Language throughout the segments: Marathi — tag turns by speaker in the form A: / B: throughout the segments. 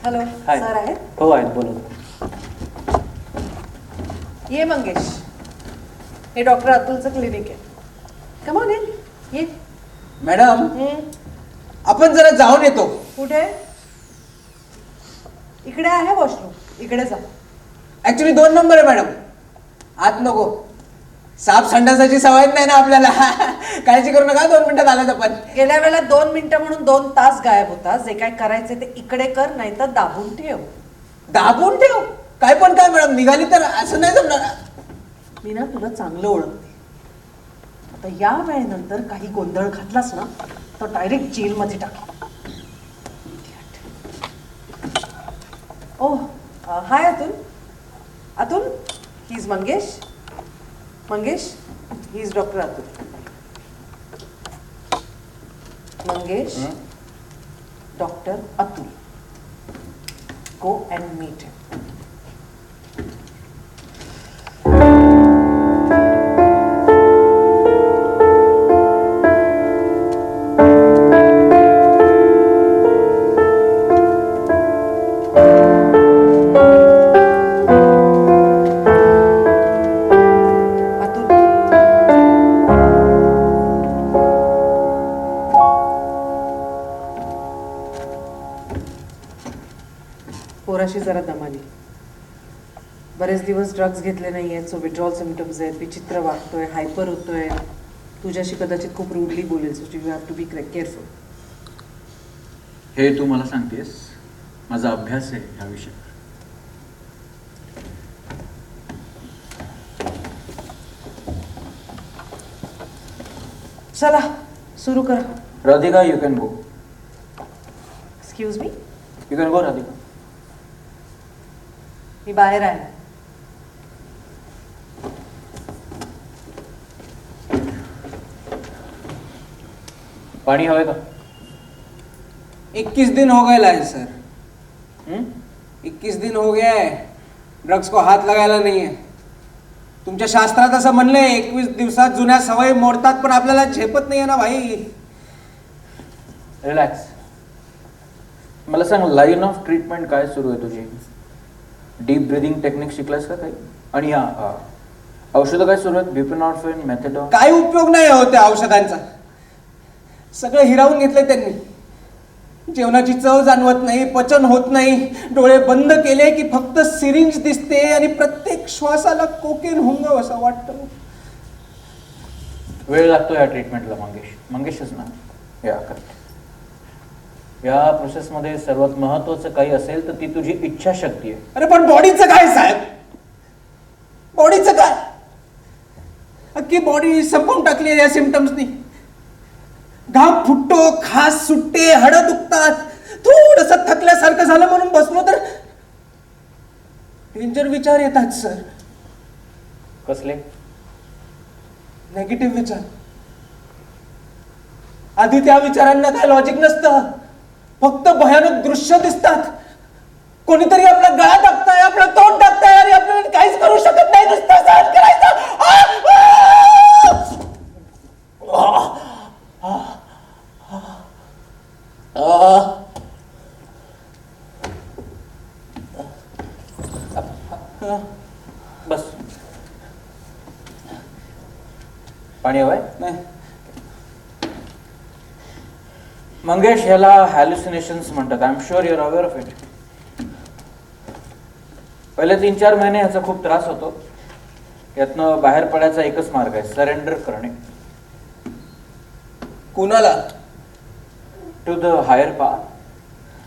A: Hello
B: hi.
A: सर आहेत?
B: हो आहेत, बोला.
A: ये मंगेश, हे डॉक्टर अतुलचं क्लिनिक आहे. कम ऑन इन, ये.
C: मॅडम आपण जरा जाऊन येतो.
A: कुठे? इकडे आहे वॉशरूम, इकडे जा.
C: ऍक्च्युली 2 नंबर आहे मॅडम, आत नको. साप संडासाची सवय नाही ना आपल्याला. काळजी करू नका, 2 मिनिटात आलाच आपण.
A: गेल्या वेळेला 2 मिनिटं म्हणून 2 तास गायब होता. जे काय करायचे ते इकडे कर, नाही तर दाबून ठेव.
C: दाबून ठेव? काय पण काय मॅडम, निघाली तर असं नाही जमणार.
A: मी ना तुला चांगलं ओळखते. आता या वेळेनंतर काही गोंधळ घातलास ना तर डायरेक्ट जेलमध्ये टाक. Oh hi Atul. Atul, he is Mangesh. Mangesh, he is doctor Atul. Mangesh, doctor Atul. Go and meet him. पोराशी जरा दमानी. बरेच दिवस ड्रग्ज घेतले नाही आहेत, सो विड्रॉल सिम्टम्स आहेत. विचित्र वागतोय, हायपर होतोय. तुझ्याशी कदाचित खूप रूडली बोलेल, so you have to be careful.
B: हे तू मला सांगतेस, माझा अभ्यास आहे ह्या विषयावर.
A: चला सुरू कर.
B: Radhika, you can go.
A: Excuse me,
B: you can go Radhika.
A: मी बाहेर आहे.
B: पाणी हवंय का?
C: 21 दिन हो गए है सर. 21 दिन हो गया है, ड्रग्स को हात लगायला नाहीये. तुमच्या शास्त्रात असं म्हणलंय 21 दिवसात जुन्या सवयी मोडतात, पण आपल्याला झेपत नाहीये ना भाई.
B: रिलॅक्स. मला सांग, लाईन ऑफ ट्रीटमेंट काय सुरू आहे तुझी? डीप ब्रिदिंग टेक्निक शिकलास का काही? आणि औषधं काय सुरू आहेत? ब्युप्रेनॉर्फिन, मेथॅडॉन?
C: काय उपयोग नाही हो त्या औषधांचा. सगळं हिरावून घेतलंय त्यांनी. जेवणाची चव जाणवत नाही, पचन होत नाही. डोळे बंद केले की फक्त सिरिंज दिसते आणि प्रत्येक श्वासाला कोकेन हुंगाव असं वाटतं.
B: वेळ लागतो या ट्रीटमेंटला मंगेशच ना? या करेक्ट. या प्रोसेसमध्ये सर्वात महत्वाचं काही असेल तर ती तुझी इच्छाशक्ती आहे.
C: अरे पण बॉडीचं काय साहेब? बॉडीचं काय? अख्खी बॉडी संपवून टाकली आहे या सिम्पटम्सनी. घाम फुटतो, खास सुटते, हाडं दुखतात. थोडस थकल्यासारखं झालं म्हणून बसलो तर डेंजर विचार येतात सर.
B: कसले?
C: नेगेटिव्ह विचार. आधी त्या विचारांना काय लॉजिक नसतं, फक्त भयानक दृश्य दिसतात. कोणीतरी आपला गळा टाकताय, आपलं तोंड टाकताय आणि आपल्याला काहीच करू शकत नाही, नुसतं सहन करायचं.
B: बस. पाणी हवंय?
C: नाही.
B: मंगेश, याला हॅल्युसिनेशन्स म्हणतात. I am sure your aware of it. पहिले 3-4 महिने ह्याचा खूप त्रास होतो. यातनं बाहेर पडायचा एकच मार्ग आहे, सरेंडर करणे.
C: कुणाला?
B: To the higher power.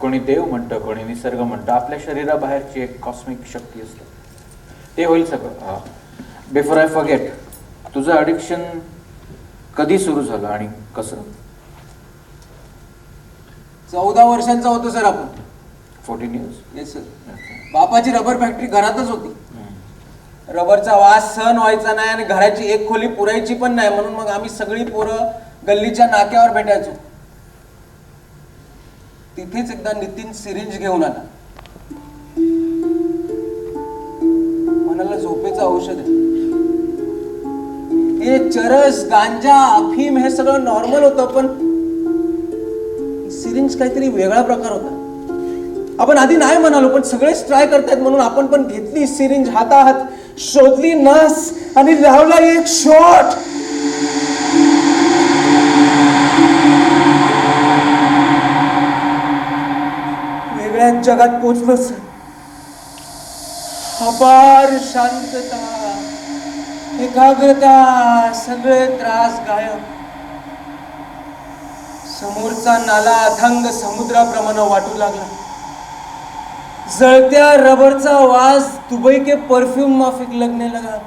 B: कोणी देव म्हणतं, कोणी निसर्ग म्हणतं. आपल्या शरीराबाहेरची एक कॉस्मिक शक्ती असते. ते होईल सगळं. बिफोर आय फॉरगेट, तुझं ॲडिक्शन कधी सुरू झालं आणि कसं?
C: 14 वर्षांचा होतो सर आपण.
B: 14 years.
C: Yes sir. बापाची रबर फॅक्टरी घरातच होती. रबरचा वास सहन व्हायचा नाही आणि घराची एक खोली पुरायची पण नाही, म्हणून मग आम्ही सगळी पोरं गल्लीच्या नाक्यावर भेटायचो. तिथेच एकदा नितीन सिरिंज घेऊन आला. मनाला झोपेचं औषध आहे. हे चरस, गांजा, अफीम हे सगळं नॉर्मल होतं, पण सिरिंज काहीतरी वेगळा प्रकार होता. आपण आधी नाही म्हणालो, पण सगळेच ट्राय करतायत म्हणून आपण पण घेतली सिरिंज हातात, शोधली नस आणि लावला एक शॉट. वेगळ्याच जगात पोचलो सर. अपार शांतता, एकाग्रता, सगळे त्रास गायब. समोरचा नाला अथांग समुद्राप्रमाणे वाटू लागला. जळत्या रबरचा वास दुबई के परफ्यूम माफिक लगने लगा.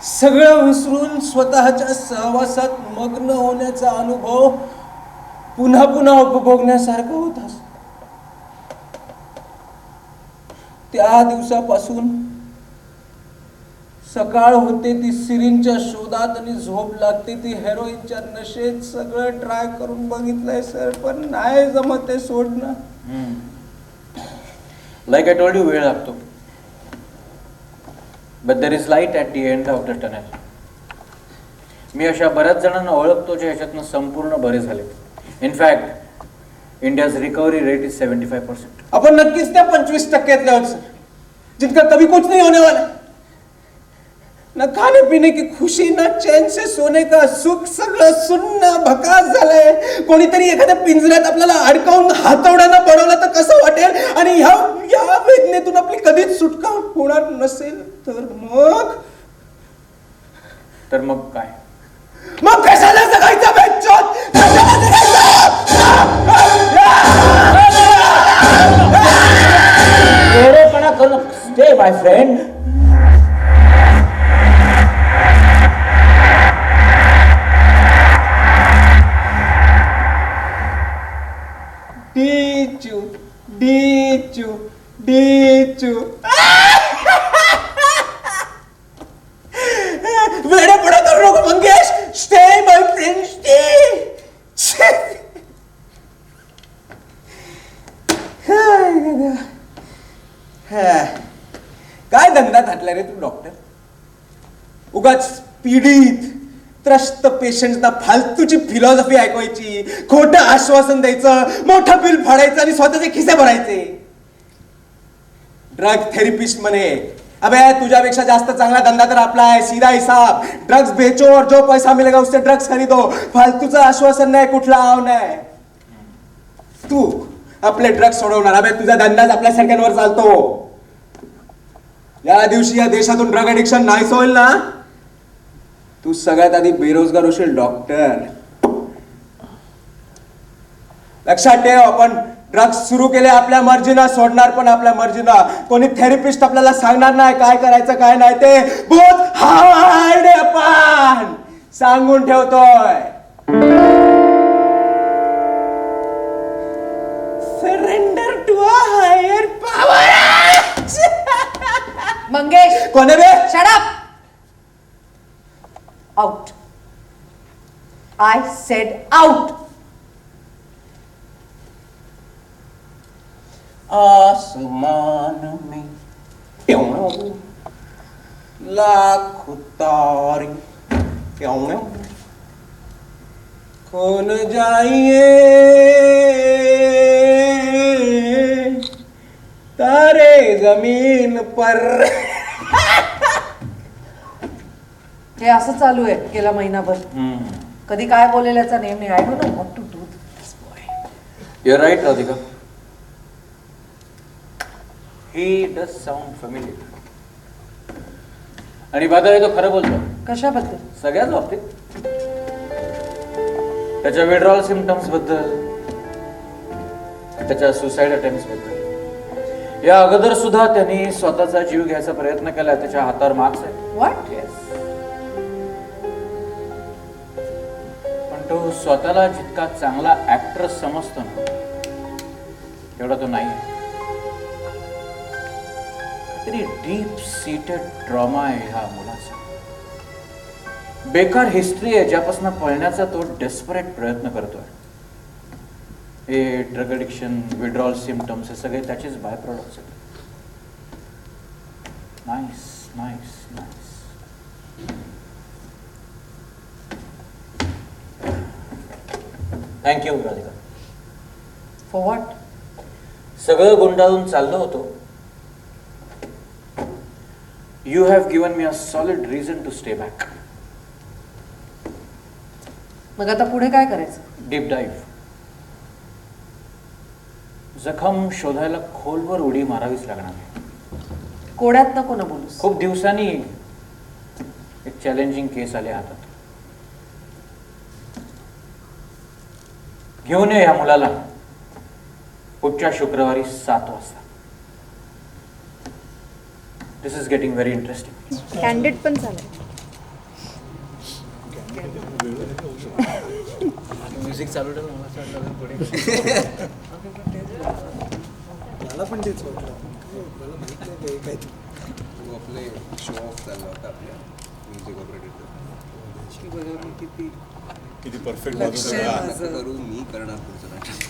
C: सगळं विसरून स्वतःच्या सहवासात मग्न होण्याचा अनुभव पुन्हा पुन्हा उपभोगण्यासारखा होता. त्या दिवसापासून सकाळ होते ती सिरिंजच्या शोधात आणि झोप लागते ती हेरोईनच्या नशेत. सगळं ट्राय करून बघितलंय सर, पण नाही जमत ते सोडणं.
B: लाईक आय टोल्ड यू, वेळ लागतो. But there is light at the end of the tunnel. मी अशा बऱ्याच जणांना ओळखतो जे ह्याच्यातनं संपूर्ण बरे झाले. In fact India's recovery rate is 75%.
C: अपन नक्कीच त्या 25% आहोत सर, जिनका कभी कुछ नहीं होने वाला. न खाने पीने की खुशी, न चैन से सोने का सुख, सगळं सुन्न भकास झालंय. कोणीतरी एखाद्या पिंजऱ्यात आपल्याला अडकावून हातवड्यानं पडवलं तर कसं वाटेल? आणि ह्या वेदनेतून आपली कधीच सुटका होणार नसेल
B: तर मग काय?
C: मग कशाला जगायचं बेचोत? कशाला
B: वेडेपणा करू नको. स्टे माय फ्रेंड.
C: डीचू डीचू डीचू. वेडेपणा करू नको मंगेश. स्टे माय फ्रेंड, स्टे. काय धंदा घातला रे तू डॉक्टर? उगाच पीडित त्रस्त पेशंटना फालतूची फिलॉसॉफी ऐकवायची, खोटं आश्वासन द्यायचं, मोठं बिल फाडायचं आणि स्वतःचे खिसे भरायचे. ड्रग थेरपिस्ट म्हणे. अबे तुझ्यापेक्षा जास्त चांगला धंदा तर आपला आहे. सीधा हिसाब, ड्रग्स बेचो और जो पैसा मिलेगा उससे ड्रग्स खरीदो. फालतूचं आश्वासन नाही, कुठला आव नाही. तू आपले ड्रग्स सोडवणार. अबे तुझा धंदाच आपल्यासारख्यांवर चालतो. या दिवशी या देशातून ड्रग ॲडिक्शन नाहीच होईल ना, तू सगळ्यात आधी बेरोजगार होशील डॉक्टर. लक्षात ठेव, आपण ड्रग्स सुरू केले आपल्या मर्जीनं, सोडणार पण आपल्या मर्जीनं. कोणी थेरपिस्ट आपल्याला सांगणार नाही काय करायचं काय नाही. ते बहुत हार्ड आहे, आपण सांगून ठेवतोय. Surrender to a higher power.
A: Mangesh,
C: कोण आहे बे?
A: Shut up. Out. I said out.
C: आसमान में ट्यों लाख तारे ट्यों कौन जाइए तारे जमीन पर.
A: हे असं चालू आहे गेला महिनाभर. कधी काय बोलेल्याचा नेम नाही. I don't know what to do this boy.
B: You are right Radhika. He does sound familiar. आणि बादल तो खरं बोलतो.
A: कशाबद्दल?
B: सगळ्याच बाबतीत. त्याच्या विड्रॉल सिम्पटम्स बद्दल, त्याच्या सुसाईड अटेम्प्ट्स बद्दल. या अगोदर सुद्धा त्यांनी स्वतःचा जीव घ्यायचा प्रयत्न केला. त्याच्या हातावर मार्क्स आहे.
A: व्हॉट?
B: पण तो स्वतःला जितका चांगला ऍक्टर समजतो ना, तेवढा तो नाही. तरी डीप सीटेड ट्रॉमा आहे ह्या मुलाचा. बेकार हिस्ट्री आहे ज्यापासून पळण्याचा तो डेस्परेट प्रयत्न करतोय. हे ड्रग ॲडिक्शन, विड्रॉल सिम्पटम्स हे सगळे त्याचेच बाय प्रॉडक्ट्स आहेत. Nice nice nice. Thank you Radhika.
A: For what?
B: सगळं गुंडाळून चाललो होतो. You have given me a solid reason to stay back.
A: मग आता पुढे काय करायचं?
B: Deep dive. जखम शोधायला खोलवर उडी मारावीच लागणार आहे.
A: कोड्यात नको ना बोलूस.
B: खूप दिवसांनी एक चॅलेंजिंग केस आले हातात. घेऊन ये या मुलाला पुढच्या शुक्रवारी 7 वाजता. This is getting very interesting.
D: Candid पण चालेल.
E: म्युझिक चालू ठेवलं मला असं वाटलं पुढे
F: मला पण तेच वाटलं. मला माहित नाही ते काय तू आपले शो ऑफ चालला होता आपल्या म्युझिक ऑपरेटर
G: किती परफेक्ट
F: करू मी करणार पुढचं नाटक.